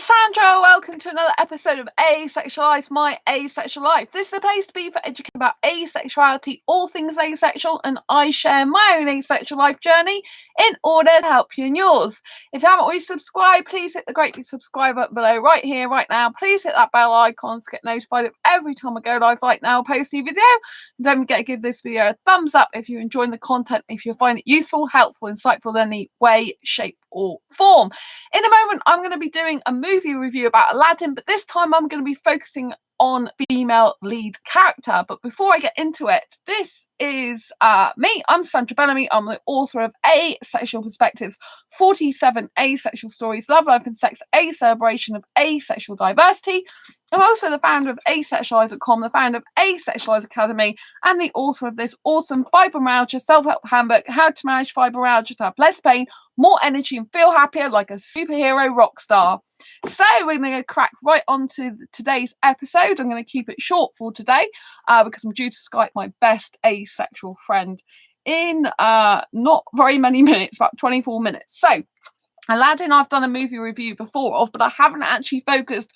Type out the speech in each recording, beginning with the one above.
Sandra, welcome to another episode of Asexualized, my asexual life. This is the place to be for educating about asexuality, all things asexual, and I share my own asexual life journey in order to help you in yours. If you haven't already subscribed, please hit the great big subscribe button below right here, right now. Please hit that bell icon to get notified of every time I go live right now, post a new video. And don't forget to give this video a thumbs up if you're enjoying the content, if you find it useful, helpful, insightful in any way, shape, or form. In a moment, I'm going to be doing a movie review about Aladdin, but this time I'm going to be focusing on female lead character. But before I get into it, this is me. I'm Sandra Bellamy. I'm the author of Asexual Perspectives, 47 Asexual Stories, Love, Life and Sex, a celebration of asexual diversity. I'm also the founder of asexualise.com, the founder of Asexualise Academy, and the author of this awesome fibromyalgia self-help handbook, How to Manage Fibromyalgia to Have Less Pain, More Energy and Feel Happier Like a Superhero Rock Star. So we're going to crack right on to today's episode. I'm going to keep it short for today because I'm due to Skype my best asexual friend in not very many minutes, about 24 minutes. So Aladdin I've done a movie review before of, but I haven't actually focused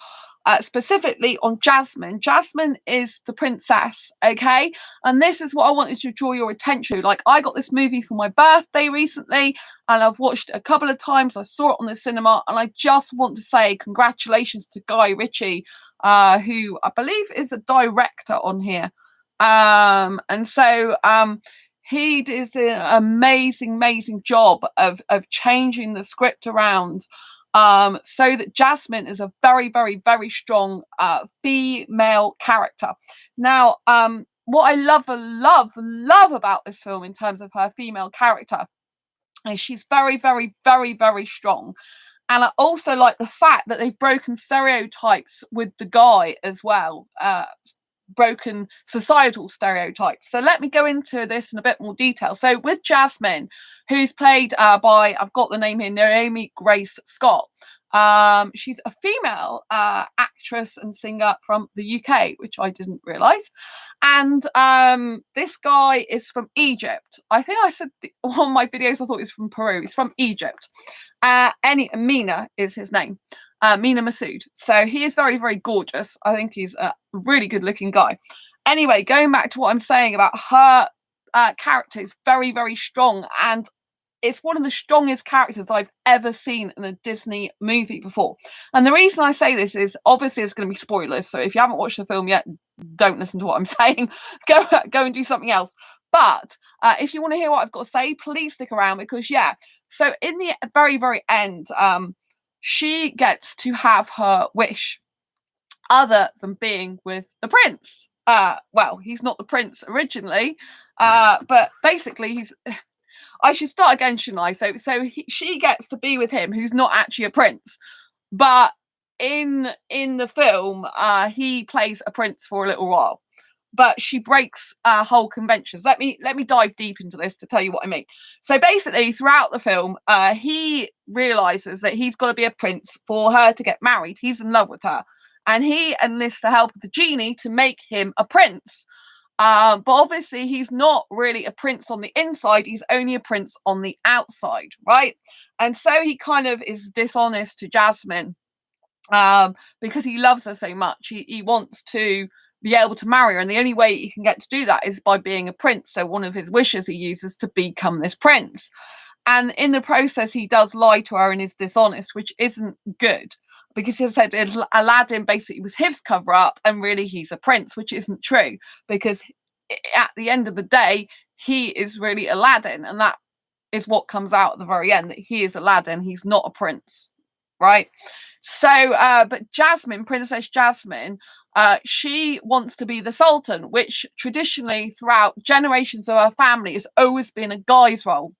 specifically on Jasmine. Jasmine is the princess, okay? And this is what I wanted to draw your attention to. Like, I got this movie for my birthday recently, and I've watched it a couple of times. I saw it on the cinema, and I just want to say congratulations to Guy Ritchie, who I believe is a director on here. He did an amazing job of changing the script around so that Jasmine is a very strong female character. Now, what I love about this film in terms of her female character is she's very strong. And I also like the fact that they've broken stereotypes with the guy as well. Broken societal stereotypes. So let me go into this in a bit more detail. So with Jasmine, who's played by, I've got the name here, Naomi Grace Scott. She's a female actress and singer from the UK, which I didn't realise. And this guy is from Egypt. I think I said one of my videos, I thought he was from Peru. He's from Egypt. Mina is his name. Mina Masood. So he is very gorgeous. I think he's a really good looking guy. Anyway, going back to what I'm saying about her character is very strong, and it's one of the strongest characters I've ever seen in a Disney movie before. And the reason I say this is obviously it's going to be spoilers. So if you haven't watched the film yet, don't listen to what I'm saying. Go and do something else. But if you want to hear what I've got to say, please stick around because, yeah. So in the very end, she gets to have her wish other than being with the prince. Well, he's not the prince originally, but basically he's... I should start again, shouldn't I? She gets to be with him, who's not actually a prince. But in the film, he plays a prince for a little while. But she breaks whole conventions. Let me dive deep into this to tell you what I mean. So basically, throughout the film, he realizes that he's got to be a prince for her to get married. He's in love with her, and he enlists the help of the genie to make him a prince. But obviously, he's not really a prince on the inside. He's only a prince on the outside, right? And so he kind of is dishonest to Jasmine because he loves her so much. He wants to be able to marry her, and the only way he can get to do that is by being a prince. So one of his wishes he uses to become this prince, and in the process he does lie to her and is dishonest, which isn't good, because he said Aladdin basically was his cover up and really he's a prince, which isn't true, because at the end of the day he is really Aladdin, and that is what comes out at the very end, that he is Aladdin, he's not a prince, right? So but Jasmine, Princess Jasmine, she wants to be the Sultan, which traditionally throughout generations of her family has always been a guy's role.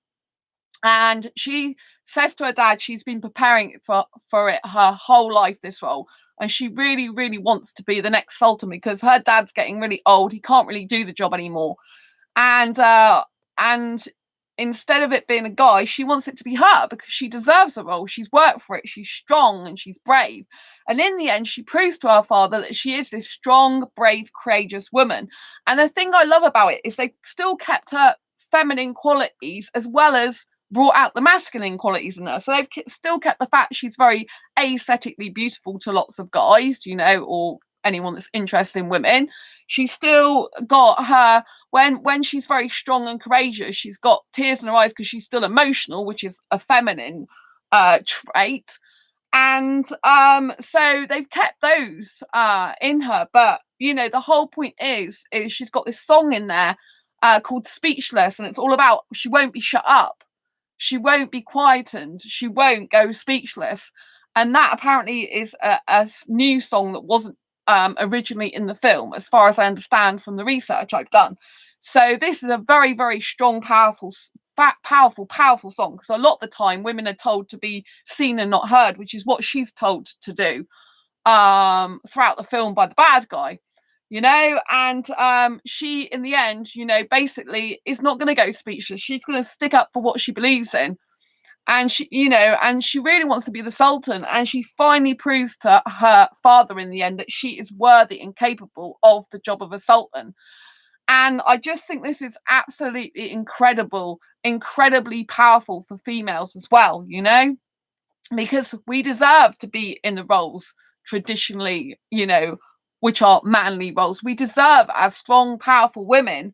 And she says to her dad she's been preparing for it her whole life, this role, and she really wants to be the next Sultan because her dad's getting really old, he can't really do the job anymore, and instead of it being a guy, she wants it to be her because she deserves the role. She's worked for it. She's strong and she's brave. And in the end, she proves to her father that she is this strong, brave, courageous woman. And the thing I love about it is they still kept her feminine qualities as well as brought out the masculine qualities in her. So they've still kept the fact she's very aesthetically beautiful to lots of guys, you know, or anyone that's interested in women. She's still got her when she's very strong and courageous, she's got tears in her eyes because she's still emotional, which is a feminine trait. And so they've kept those in her, but you know, the whole point is she's got this song in there called Speechless, and it's all about she won't be shut up, she won't be quietened, she won't go speechless. And that apparently is a new song that wasn't originally in the film, as far as I understand from the research I've done. So this is a very, very strong, powerful song, because a lot of the time women are told to be seen and not heard, which is what she's told to do throughout the film by the bad guy, you know. And she, in the end, you know, basically is not going to go speechless. She's going to stick up for what she believes in, and she, you know, and she really wants to be the Sultan, and she finally proves to her father in the end that she is worthy and capable of the job of a Sultan. And I just think this is absolutely incredible, incredibly powerful for females as well, you know, because we deserve to be in the roles traditionally, you know, which are manly roles. We deserve, as strong, powerful women,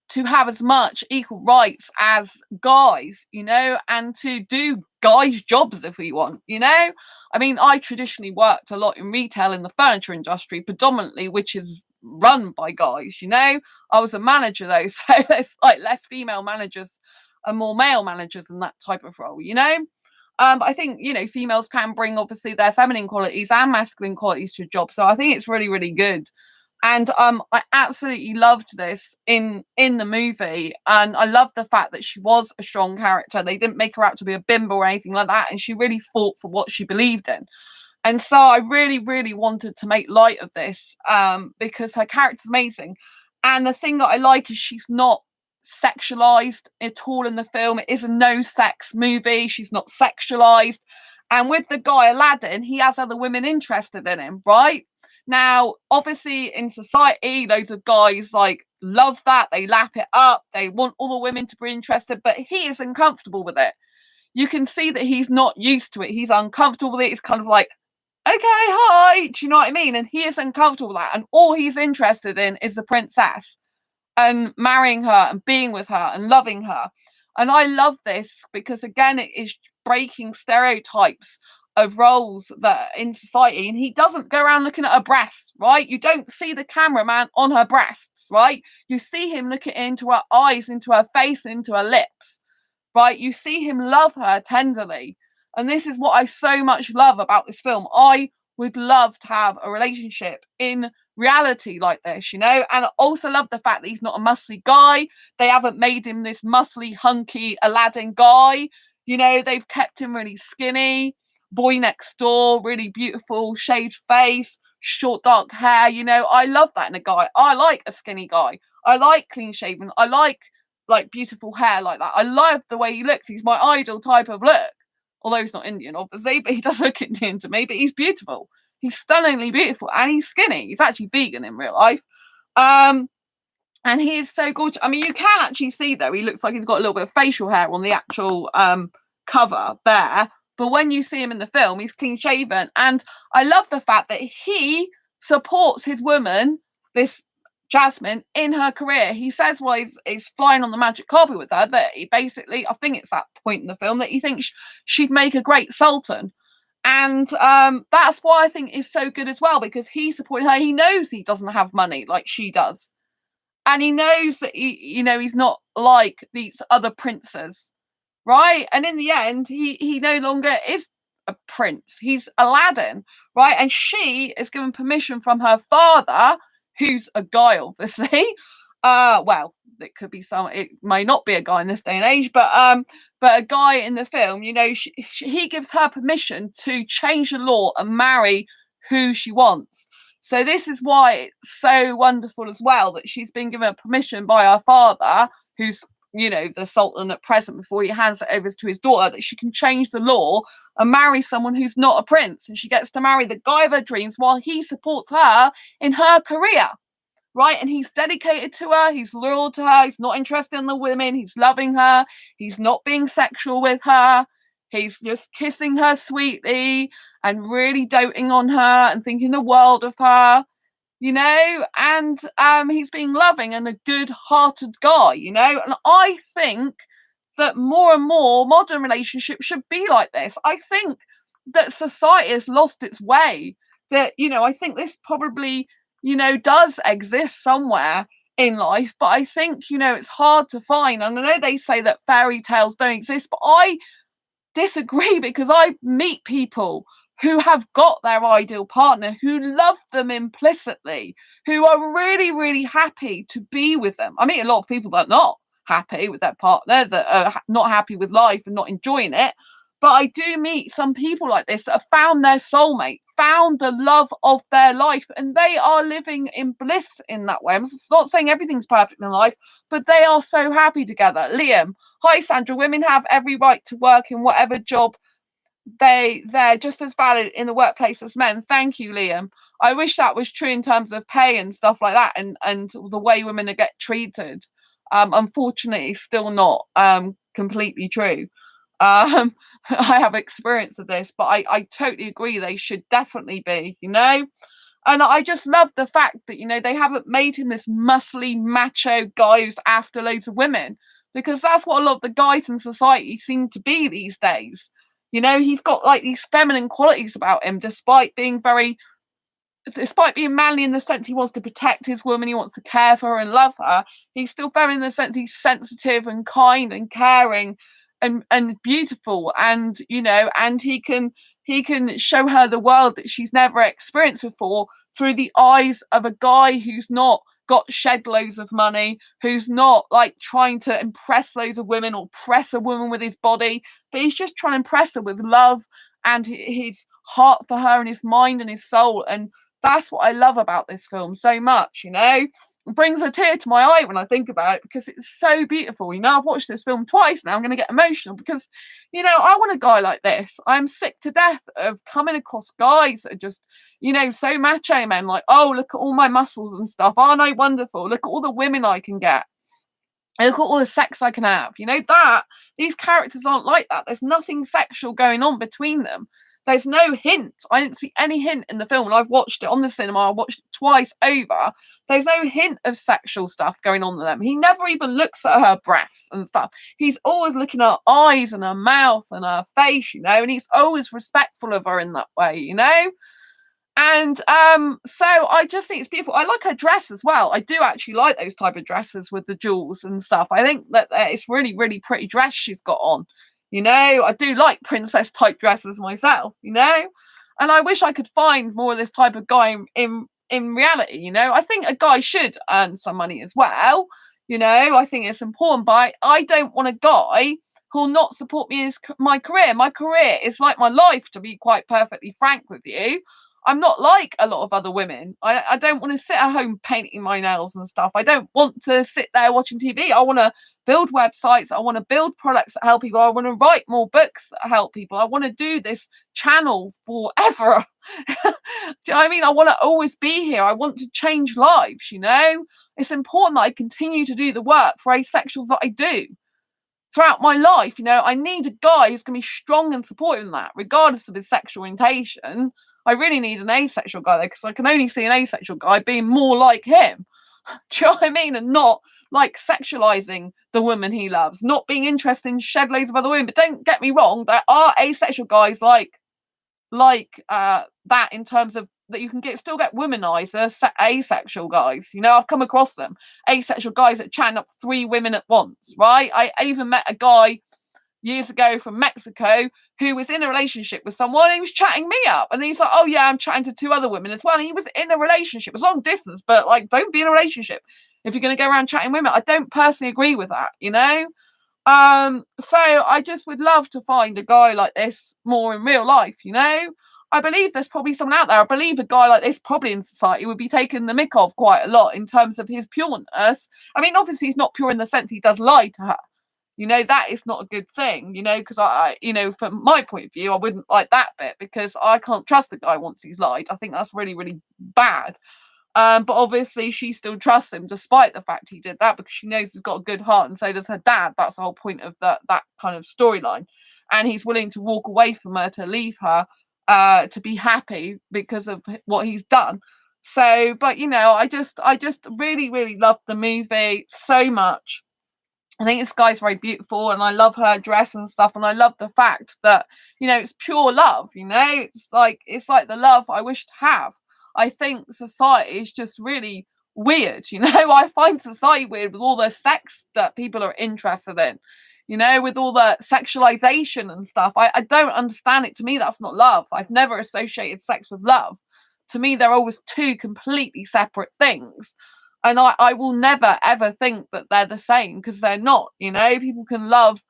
to have as much equal rights as guys, you know, and to do guys' jobs if we want, you know. I mean, I traditionally worked a lot in retail in the furniture industry, predominantly, which is run by guys, you know. I was a manager though, so there's like less female managers and more male managers in that type of role, you know. But I think, you know, females can bring obviously their feminine qualities and masculine qualities to a job. So I think it's really, really good. And I absolutely loved this in the movie, and I love the fact that she was a strong character. They didn't make her out to be a bimbo or anything like that, and she really fought for what she believed in. And so I really, really wanted to make light of this because her character's amazing. And the thing that I like is she's not sexualized at all in the film. It is a no sex movie. She's not sexualized. And with the guy Aladdin, he has other women interested in him, right? Now, obviously, in society, loads of guys like love that. They lap it up. They want all the women to be interested, but he is uncomfortable with it. You can see that he's not used to it. He's uncomfortable with it. It's kind of like, okay, hi. Do you know what I mean? And he is uncomfortable with that. And all he's interested in is the princess and marrying her and being with her and loving her. And I love this because, again, it is breaking stereotypes of roles that in society. And he doesn't go around looking at her breasts, right? You don't see the cameraman on her breasts, right? You see him looking into her eyes, into her face, into her lips, right? You see him love her tenderly. And this is what I so much love about this film. I would love to have a relationship in reality like this, you know. And I also love the fact that he's not a muscly guy. They haven't made him this muscly, hunky Aladdin guy. You know, they've kept him really skinny. Boy next door, really beautiful, shaved face, short dark hair. You know, I love that in a guy. I like a skinny guy. I like clean shaven. I like beautiful hair like that. I love the way he looks. He's my ideal type of look. Although he's not Indian, obviously, but he does look Indian to me. But he's beautiful. He's stunningly beautiful, and he's skinny. He's actually vegan in real life. And he is so gorgeous. I mean, you can actually see though he looks like he's got a little bit of facial hair on the actual cover there. But when you see him in the film, he's clean shaven. And I love the fact that he supports his woman, this Jasmine, in her career. He says while he's flying on the magic carpet with her that he basically, I think it's that point in the film, that he thinks she'd make a great sultan. And that's why I think it's so good as well, because he supported her. He knows he doesn't have money like she does. And he knows that he's not like these other princes, right? And in the end, he no longer is a prince. He's Aladdin, right? And she is given permission from her father, who's a guy, obviously. Well, it could be it may not be a guy in this day and age, but a guy in the film, you know, he gives her permission to change the law and marry who she wants. So this is why it's so wonderful as well that she's been given permission by her father, who's, you know, the Sultan at present, before he hands it over to his daughter, that she can change the law and marry someone who's not a prince. And she gets to marry the guy of her dreams while he supports her in her career. right? And he's dedicated to her, he's loyal to her, he's not interested in the women, he's loving her, he's not being sexual with her, he's just kissing her sweetly and really doting on her and thinking the world of her, you know, and he's being loving and a good-hearted guy, you know, and I think that more and more modern relationships should be like this. I think that society has lost its way. That, you know, I think this probably, you know, does exist somewhere in life, but I think, you know, it's hard to find. And I know they say that fairy tales don't exist, but I disagree because I meet people who have got their ideal partner, who love them implicitly, who are really, really happy to be with them. I meet a lot of people that are not happy with their partner, that are not happy with life and not enjoying it. But I do meet some people like this that have found their soulmate, found the love of their life, and they are living in bliss in that way. I'm not saying everything's perfect in life, but they are so happy together. Liam, hi Sandra, women have every right to work in whatever job they're just as valid in the workplace as men. Thank you, Liam. I wish that was true in terms of pay and stuff like that, and the way women are get treated. Unfortunately, still not completely true. I have experience of this, but I totally agree they should definitely be, you know. And I just love the fact that, you know, they haven't made him this muscly macho guy who's after loads of women, because that's what a lot of the guys in society seem to be these days. You know, he's got like these feminine qualities about him, despite being manly in the sense he wants to protect his woman, he wants to care for her and love her. He's still feminine in the sense he's sensitive and kind and caring and beautiful, and, you know, and he can show her the world that she's never experienced before through the eyes of a guy who's not got shed loads of money, who's not like trying to impress loads of women or press a woman with his body, but he's just trying to impress her with love and his heart for her and his mind and his soul. And that's what I love about this film so much, you know. It brings a tear to my eye when I think about it because it's so beautiful. You know, I've watched this film twice now. I'm going to get emotional because, you know, I want a guy like this. I'm sick to death of coming across guys that are just, you know, so macho men, like, oh, look at all my muscles and stuff. Aren't I wonderful? Look at all the women I can get. Look at all the sex I can have. You know, that these characters aren't like that. There's nothing sexual going on between them. There's no hint. I didn't see any hint in the film, and I've watched it on the cinema. I watched it twice over. There's no hint of sexual stuff going on with them. He never even looks at her breasts and stuff. He's always looking at her eyes and her mouth and her face, you know, and he's always respectful of her in that way, you know. And so I just think it's beautiful. I like her dress as well. I do actually like those type of dresses with the jewels and stuff. I think that it's really, really pretty dress she's got on. You know, I do like princess type dresses myself, you know, and I wish I could find more of this type of guy in reality, you know. I think a guy should earn some money as well, you know. I think it's important, but I don't want a guy who'll not support me in my career. My career is like my life, to be quite perfectly frank with you. I'm not like a lot of other women. I don't want to sit at home painting my nails and stuff. I don't want to sit there watching TV. I want to build websites. I want to build products that help people. I want to write more books that help people. I want to do this channel forever. Do you know what I mean? I want to always be here. I want to change lives, you know? It's important that I continue to do the work for asexuals that I do throughout my life. You know, I need a guy who's going to be strong and supportive in that, regardless of his sexual orientation. I really need an asexual guy there because I can only see an asexual guy being more like him. Do you know what I mean? And not like sexualizing the woman he loves, not being interested in shed loads of other women. But don't get me wrong, there are asexual guys like that, in terms of that you can still get womanizer asexual guys. You know, I've come across them. Asexual guys that chatting up 3 women at once, right? I even met a guy years ago from Mexico who was in a relationship with someone, and he was chatting me up, and he's like, oh yeah, I'm chatting to 2 other women as well. And he was in a relationship. It was long distance, but like, don't be in a relationship if you're going to go around chatting women. I don't personally agree with that, you know. So I just would love to find a guy like this more in real life, you know. I believe there's probably someone out there. I believe a guy like this probably in society would be taken the mick of quite a lot in terms of his pureness. I mean, obviously he's not pure in the sense he does lie to her. You know, that is not a good thing, you know, because I, you know, from my point of view, I wouldn't like that bit because I can't trust the guy once he's lied. I think that's really, really bad. But obviously she still trusts him despite the fact he did that, because she knows he's got a good heart, and so does her dad. That's the whole point of that kind of storyline. And he's willing to walk away from her, to leave her, to be happy because of what he's done. So, but I just really, really love the movie so much. I think this guy's very beautiful, and I love her dress and stuff, and I love the fact that it's pure love. It's like the love I wish to have. I think society is just really weird. I find society weird with all the sex that people are interested in. With all the sexualization and stuff. I don't understand it. To me, that's not love. I've never associated sex with love. To me, they're always two completely separate things. And I will never ever think that they're the same, because they're not. People can love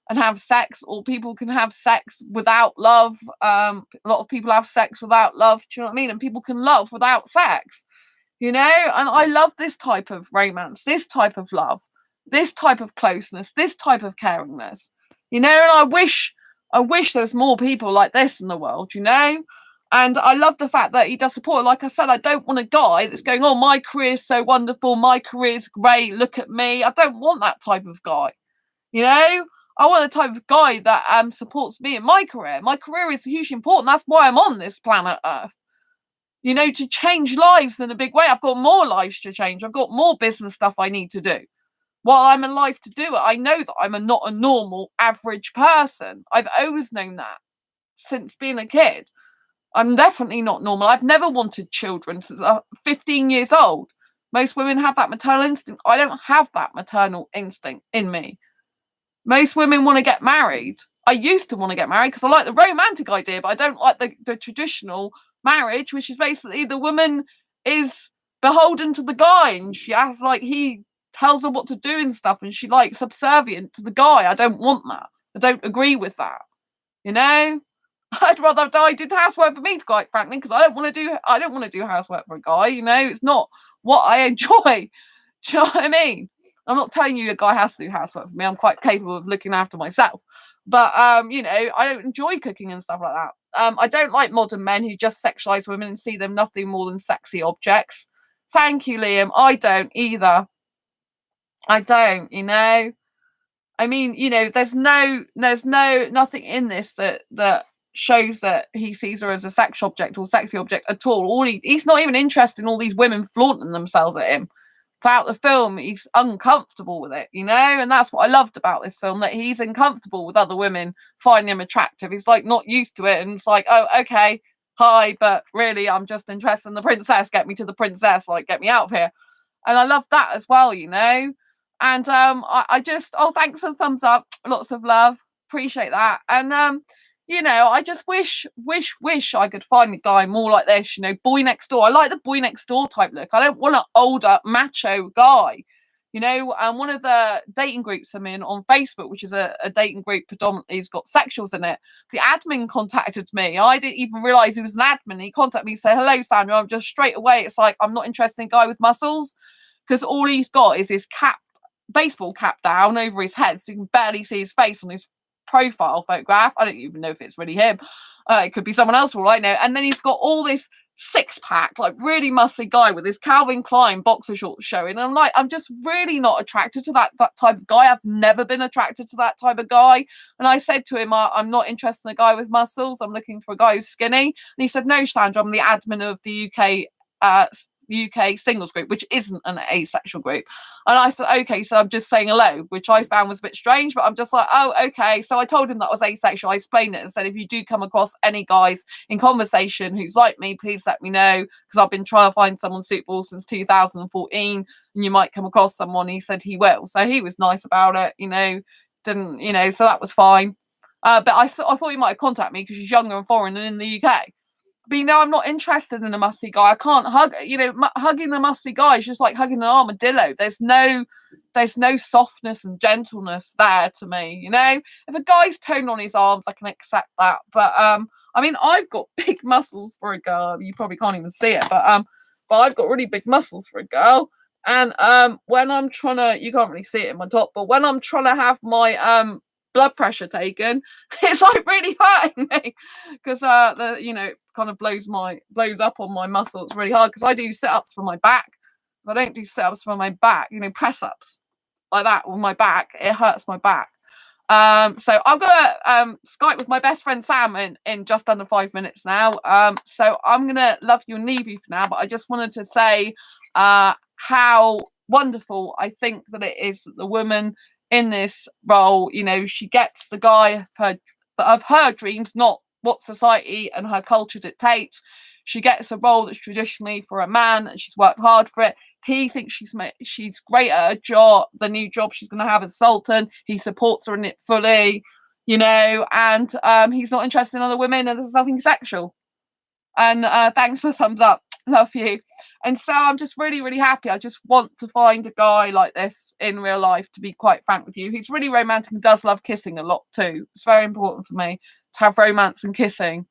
and have sex, or people can have sex without love. A lot of people have sex without love. Do you know what I mean? And people can love without sex. And I love this type of romance, this type of love, this type of closeness, this type of caringness. And I wish there's more people like this in the world. And I love the fact that he does support. Like I said, I don't want a guy that's going, "Oh, my career's so wonderful, my career's great, look at me." I don't want that type of guy. I want the type of guy that supports me in my career. My career is hugely important. That's why I'm on this planet Earth. To change lives in a big way. I've got more lives to change. I've got more business stuff I need to do. While I'm alive to do it, I know that I'm not a normal, average person. I've always known that since being a kid. I'm definitely not normal. I've never wanted children since I'm 15 years old. Most women have that maternal instinct. I don't have that maternal instinct in me. Most women want to get married. I used to want to get married because I like the romantic idea, but I don't like the traditional marriage, which is basically the woman is beholden to the guy, and she has, he tells her what to do and stuff, and she subservient to the guy. I don't want that. I don't agree with that. I'd rather have guy did housework for me, quite frankly, because I don't want to do housework for a guy. It's not what I enjoy. Do you know what I mean? I'm not telling you a guy has to do housework for me. I'm quite capable of looking after myself. But I don't enjoy cooking and stuff like that. I don't like modern men who just sexualize women and see them nothing more than sexy objects. Thank you, Liam. I don't either. I don't, I mean, there's nothing in this that shows that he sees her as a sex object or sexy object at all. He's not even interested in all these women flaunting themselves at him. Throughout the film, he's uncomfortable with it, and that's what I loved about this film, that he's uncomfortable with other women finding him attractive. He's not used to it, and it's like, oh, okay, hi, but really I'm just interested in the princess. Get me to the princess, get me out of here. And I love that as well, and I just, oh, thanks for the thumbs up, lots of love, appreciate that. And I just wish I could find a guy more like this, boy next door. I like the boy next door type look. I don't want an older macho guy. And one of the dating groups I'm in on Facebook, which is a dating group predominantly has got sexuals in it, the admin contacted me. I didn't even realise he was an admin. He contacted me and said, "Hello, Sandra." I'm just straight away, it's like, I'm not interested in a guy with muscles, because all he's got is his baseball cap down over his head, so you can barely see his face on his profile photograph. I don't even know if it's really him. It could be someone else for all I know. And then he's got all this six-pack, really muscly guy with his Calvin Klein boxer shorts showing. And I'm just really not attracted to that type of guy. I've never been attracted to that type of guy. And I said to him, I'm not interested in a guy with muscles. I'm looking for a guy who's skinny. And he said, "No, Sandra, I'm the admin of the UK singles group, which isn't an asexual group." And I said, "Okay, so I'm just saying hello," which I found was a bit strange, but I'm just like, "Oh, okay." So I told him that I was asexual. I explained it and said, "If you do come across any guys in conversation who's like me, please let me know, because I've been trying to find someone suitable since 2014, and you might come across someone." He said he will. So he was nice about it, didn't, so that was fine. But I thought he might have contacted me because he's younger and foreign and in the UK. But I'm not interested in a musty guy. I can't hug. Hugging a musty guy is just like hugging an armadillo. There's no softness and gentleness there to me. If a guy's toned on his arms, I can accept that. But I've got big muscles for a girl. You probably can't even see it, but I've got really big muscles for a girl. And when I'm trying to, you can't really see it in my top, but when I'm trying to have my blood pressure taken, it's really hurting me, because the it kind of blows up on my muscles really hard, because I do sit-ups for my back. If I don't do sit-ups for my back, press-ups like that with my back, it hurts my back. So I'm gonna Skype with my best friend Sam in just under 5 minutes now. So I'm gonna love you and leave you for now, but I just wanted to say how wonderful I think that it is that the woman in this role, she gets the guy of her dreams, not what society and her culture dictates. She gets a role that's traditionally for a man, and she's worked hard for it. He thinks she's great at her job, the new job she's going to have as Sultan. He supports her in it fully, and he's not interested in other women, and there's nothing sexual. And thanks for the thumbs up. Love you. And so I'm just really, really happy. I just want to find a guy like this in real life, to be quite frank with you. He's really romantic and does love kissing a lot too. It's very important for me to have romance and kissing.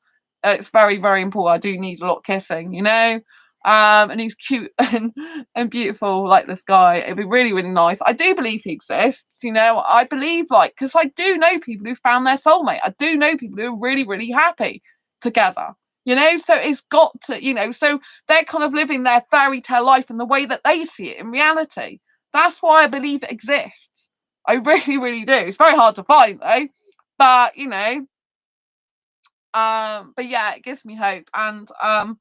It's very, very important. I do need a lot of kissing, and he's cute and beautiful like this guy. It'd be really, really nice. I do believe he exists, I believe, because I do know people who found their soulmate. I do know people who are really, really happy together, so it's got to, so they're kind of living their fairy tale life in the way that they see it in reality. That's why I believe it exists. I really, really do. It's very hard to find though, but but yeah, it gives me hope. And I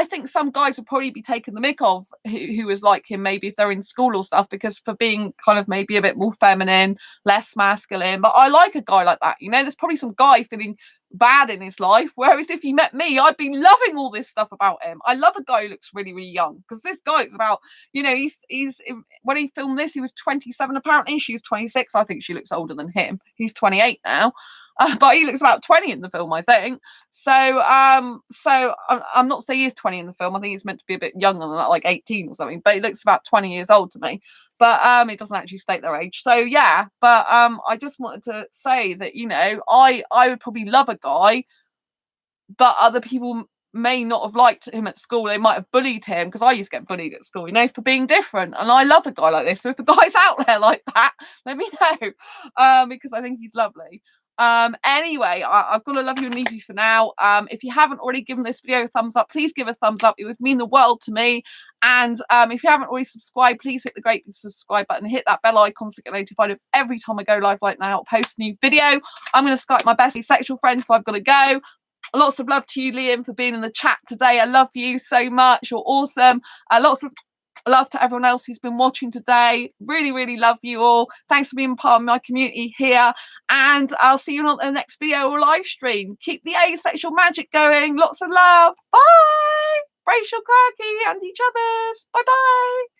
think some guys would probably be taking the mick of who was like him, maybe if they're in school or stuff, because for being kind of maybe a bit more feminine, less masculine. But I like a guy like that. There's probably some guy feeling bad in his life, whereas if he met me, I'd be loving all this stuff about him. I love a guy who looks really, really young, because this guy is about, he's when he filmed this, he was 27. Apparently she's 26. I think she looks older than him. He's 28 now. But he looks about 20 in the film, I think. So I'm not saying he's 20 in the film. I think he's meant to be a bit younger than that, like 18 or something. But he looks about 20 years old to me. But it doesn't actually state their age. So yeah. But I just wanted to say that I would probably love a guy, but other people may not have liked him at school. They might have bullied him, because I used to get bullied at school, for being different. And I love a guy like this. So if a guy's out there like that, let me know, because I think he's lovely. Anyway, I've got to love you and leave you for now. If you haven't already given this video a thumbs up, please give a thumbs up. It would mean the world to me. And if you haven't already subscribed, please hit the great big subscribe button and hit that bell icon to get notified of every time I go live like now, post a new video. I'm going to Skype my best asexual friend, so I've got to go. Lots of love to you, Liam, for being in the chat today. I love you so much. You're awesome. Lots of love to everyone else who's been watching today. Really, really love you all. Thanks for being part of my community here. And I'll see you on the next video or live stream. Keep the asexual magic going. Lots of love. Bye. Brace your quirky and each other's. Bye-bye.